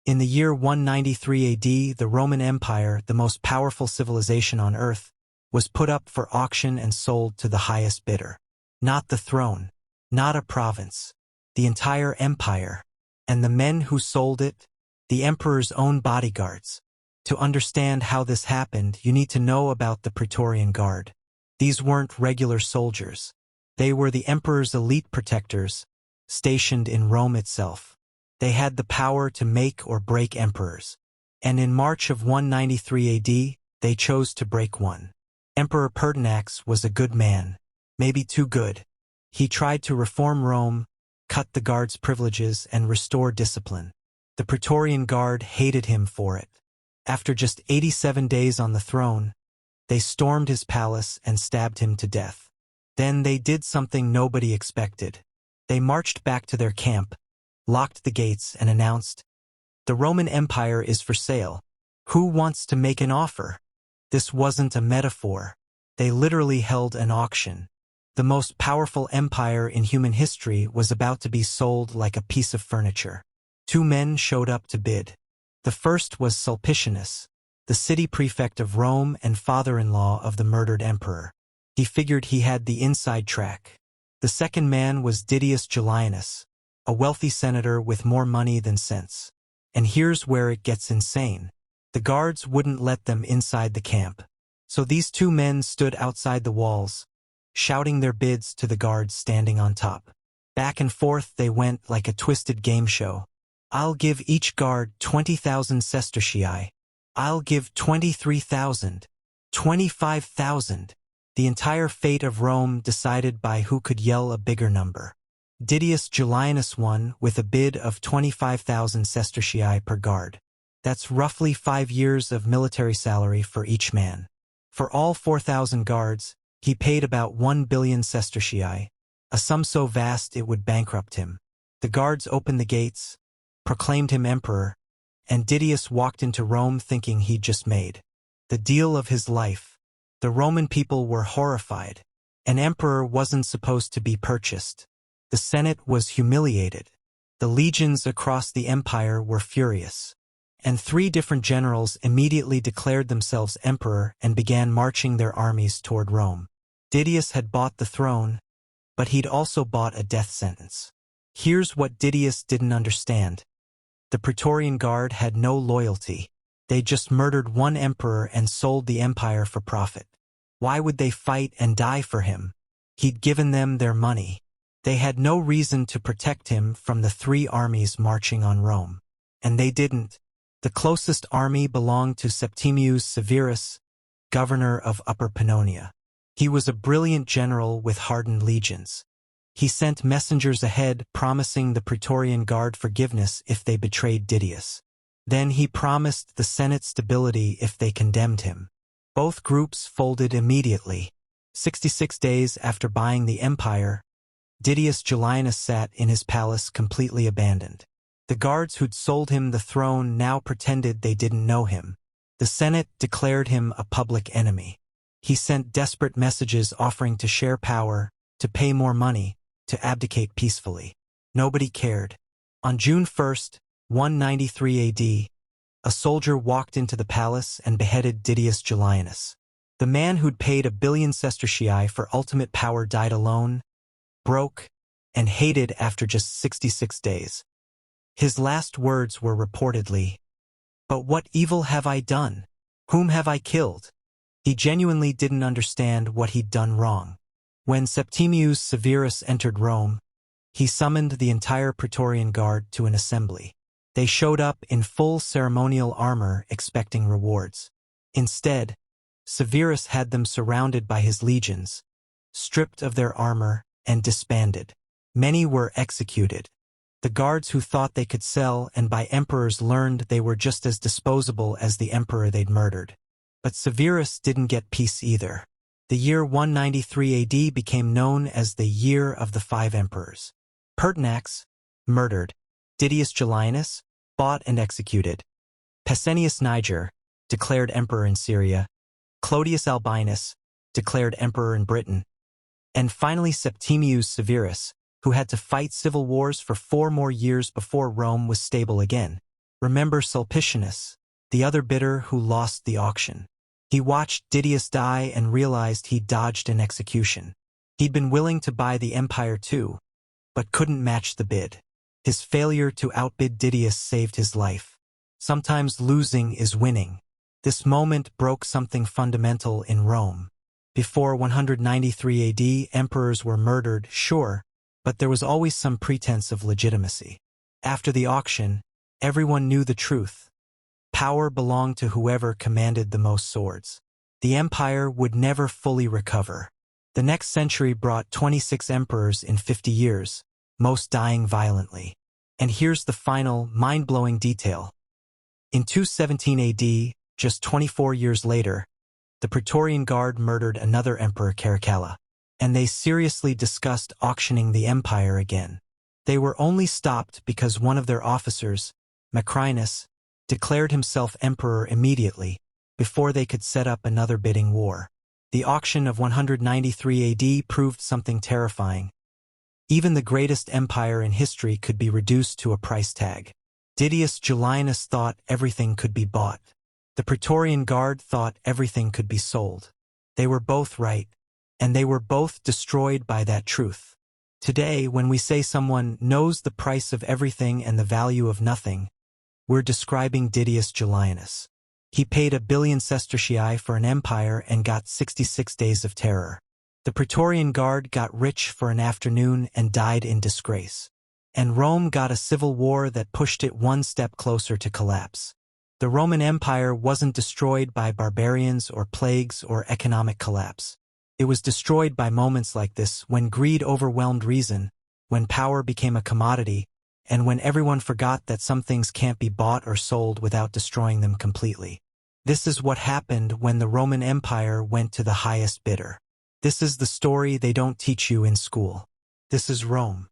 In the year 193 AD, the Roman Empire, the most powerful civilization on earth, was put up for auction and sold to the highest bidder. Not the throne, not a province, the entire empire, and the men who sold it, the emperor's own bodyguards. To understand how this happened, you need to know about the Praetorian Guard. These weren't regular soldiers. They were the emperor's elite protectors, stationed in Rome itself. They had the power to make or break emperors. And in March of 193 AD, they chose to break one. Emperor Pertinax was a good man, maybe too good. He tried to reform Rome, cut the guard's privileges, and restore discipline. The Praetorian Guard hated him for it. After just 87 days on the throne, they stormed his palace and stabbed him to death. Then they did something nobody expected. They marched back to their camp, locked the gates, and announced, "The Roman Empire is for sale. Who wants to make an offer?" This wasn't a metaphor. They literally held an auction. The most powerful empire in human history was about to be sold like a piece of furniture. Two men showed up to bid. The first was Sulpicianus, the city prefect of Rome and father-in-law of the murdered emperor. He figured he had the inside track. The second man was Didius Julianus, a wealthy senator with more money than sense. And here's where it gets insane. The guards wouldn't let them inside the camp. So these two men stood outside the walls, shouting their bids to the guards standing on top. Back and forth they went like a twisted game show. "I'll give each guard 20,000 sestertii. I'll give 23,000, 25,000. The entire fate of Rome decided by who could yell a bigger number. Didius Julianus won with a bid of 25,000 sestertii per guard. That's roughly 5 years of military salary for each man. For all 4,000 guards, he paid about 1 billion sestertii, a sum so vast it would bankrupt him. The guards opened the gates, proclaimed him emperor, and Didius walked into Rome thinking he'd just made the deal of his life. The Roman people were horrified. An emperor wasn't supposed to be purchased. The Senate was humiliated. The legions across the empire were furious. And 3 different generals immediately declared themselves emperor and began marching their armies toward Rome. Didius had bought the throne, but he'd also bought a death sentence. Here's what Didius didn't understand. The Praetorian Guard had no loyalty. They just murdered one emperor and sold the empire for profit. Why would they fight and die for him? He'd given them their money. They had no reason to protect him from the 3 armies marching on Rome. And they didn't. The closest army belonged to Septimius Severus, governor of Upper Pannonia. He was a brilliant general with hardened legions. He sent messengers ahead promising the Praetorian Guard forgiveness if they betrayed Didius. Then he promised the Senate stability if they condemned him. Both groups folded immediately. 66 days after buying the empire, Didius Julianus sat in his palace completely abandoned. The guards who'd sold him the throne now pretended they didn't know him. The Senate declared him a public enemy. He sent desperate messages offering to share power, to pay more money, to abdicate peacefully. Nobody cared. On June 1st, 193 AD, a soldier walked into the palace and beheaded Didius Julianus. The man who'd paid 1 billion sestertii for ultimate power died alone, broke, and hated after just 66 days. His last words were reportedly, "But what evil have I done? Whom have I killed?" He genuinely didn't understand what he'd done wrong. When Septimius Severus entered Rome, he summoned the entire Praetorian Guard to an assembly. They showed up in full ceremonial armor expecting rewards. Instead, Severus had them surrounded by his legions, stripped of their armor, and disbanded. Many were executed. The guards who thought they could sell and buy emperors learned they were just as disposable as the emperor they'd murdered. But Severus didn't get peace either. The year 193 AD became known as the Year of the 5 Emperors. Pertinax, murdered. Didius Julianus, bought and executed. Pescennius Niger, declared emperor in Syria. Clodius Albinus, declared emperor in Britain. And finally Septimius Severus, who had to fight civil wars for 4 more years before Rome was stable again. Remember Sulpicianus, the other bidder who lost the auction. He watched Didius die and realized he dodged an execution. He'd been willing to buy the empire too, but couldn't match the bid. His failure to outbid Didius saved his life. Sometimes losing is winning. This moment broke something fundamental in Rome. Before 193 AD, emperors were murdered, sure, but there was always some pretense of legitimacy. After the auction, everyone knew the truth. Power belonged to whoever commanded the most swords. The empire would never fully recover. The next century brought 26 emperors in 50 years, most dying violently. And here's the final, mind-blowing detail. In 217 AD, just 24 years later, the Praetorian Guard murdered another emperor, Caracalla, and they seriously discussed auctioning the empire again. They were only stopped because one of their officers, Macrinus, declared himself emperor immediately, before they could set up another bidding war. The auction of 193 AD proved something terrifying. Even the greatest empire in history could be reduced to a price tag. Didius Julianus thought everything could be bought. The Praetorian Guard thought everything could be sold. They were both right, and they were both destroyed by that truth. Today, when we say someone knows the price of everything and the value of nothing, we're describing Didius Julianus. He paid 1 billion sestertii for an empire and got 66 days of terror. The Praetorian Guard got rich for an afternoon and died in disgrace. And Rome got a civil war that pushed it one step closer to collapse. The Roman Empire wasn't destroyed by barbarians or plagues or economic collapse. It was destroyed by moments like this, when greed overwhelmed reason, when power became a commodity, and when everyone forgot that some things can't be bought or sold without destroying them completely. This is what happened when the Roman Empire went to the highest bidder. This is the story they don't teach you in school. This is Rome.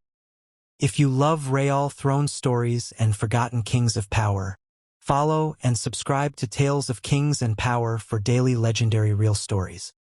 If you love real throne stories and forgotten kings of power, follow and subscribe to Tales of Kings and Power for daily legendary real stories.